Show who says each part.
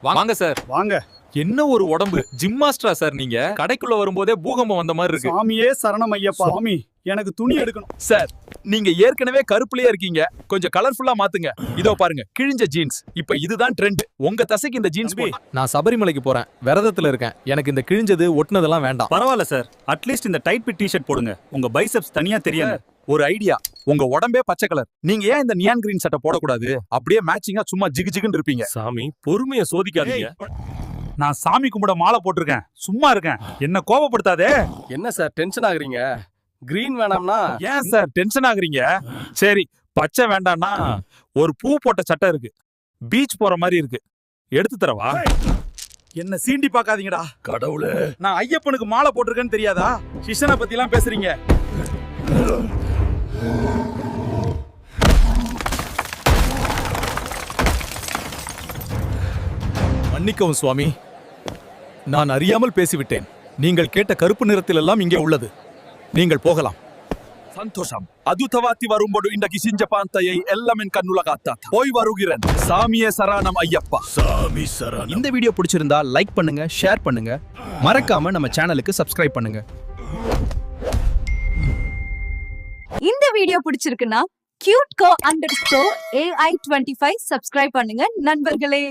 Speaker 1: வாங்க சார்.
Speaker 2: வாங்க.
Speaker 1: என்ன ஒரு உடம்பு, ஜிம் மாஸ்டரா சார் நீங்க? கடைக்குள்ள வரும்போதே பூகம்பம் வந்த மாதிரி இருக்கு.
Speaker 2: சாமியே சரணம் ஐயப்பா. சாமி, எனக்கு துணி எடுக்கணும்.
Speaker 1: சார், நீங்க ஏற்கனவே கருப்புலயே இருக்கீங்க, கொஞ்சம் கலர்ஃபுல்லா மாத்துங்க. இதோ பாருங்க, கிழிஞ்ச ஜீன்ஸ். இப்ப இதுதான் ட்ரெண்ட். உங்க தசைக்கு இந்த ஜீன்ஸ் போடு. நான் சபரிமலைக்கு போறேன், விரதத்துல இருக்கேன். எனக்கு இந்த கிழிஞ்சது ஒட்டுனதெல்லாம் வேண்டாம்.
Speaker 3: பரவாயில்ல சார், அட்லீஸ்ட் இந்த டைட் ஃபிட் டி-ஷர்ட் போடுங்க. உங்க பைசெப்ஸ் தனியா தெரியும்.
Speaker 1: ஒரு ஐடியா, உங்க உடம்பே பச்சை கலர், நீங்க ஏன் இந்த நியான் கிரீன் சட்டை போடக்கூடாது? அப்படியே மேட்சிங்கா சும்மா ஜிகு ஜிகுன்னு இருப்பீங்க.
Speaker 4: சாமி, பொறுமைய சோதிக்காதீங்க.
Speaker 3: நான் சாமி கும்பிட மாலை போட்டிருக்கேன், சும்மா இருக்கேன். என்ன கோபப்படுத்தாதே.
Speaker 4: என்ன சார் டென்ஷன் ஆகுறீங்க? கிரீன் வேணாம்னா
Speaker 1: ஏன் சார் டென்ஷன் ஆகுறீங்க? சரி, பச்சை வேண்டாம்னா ஒரு பூ போட்ட சட்டை இருக்கு, பீச் போற மாதிரி இருக்கு, எடுத்து தரவா? என்ன சீண்டி பாக்காதீங்கடா.
Speaker 4: கடவுளே,
Speaker 1: நான் ஐயப்பனுக்கு மாலை போட்டிருக்கேன்னு தெரியாதா? சிஷனை பத்தி எல்லாம் பேசுறீங்க. மன்னிக்கவும் சுவாமி, நான் அறியாமல் பேசிவிட்டேன். நீங்கள் கேட்ட கருப்பு நிறத்தில் எல்லாம் இங்கே உள்ளது. நீங்கள் போகலாம். சந்தோஷம். அதுதவாத்தி வரும்போது இந்த கிசிஞ்ச பாந்தையை எல்லாமே கண்ணுல காத்தா போய் வருகிறேன். சாமியே சரணம் ஐயப்பா.
Speaker 4: சாமி சரணம்.
Speaker 5: இந்த வீடியோ பிடிச்சிருந்தா லைக் பண்ணுங்க, ஷேர் பண்ணுங்க, மறக்காம நம்ம சேனலுக்கு சப்ஸ்கிரைப் பண்ணுங்க.
Speaker 6: இந்த வீடியோ பிடிச்சிருக்குன்னா cutco_ai25 சப்ஸ்கிரைப் பண்ணுங்க நண்பர்களே.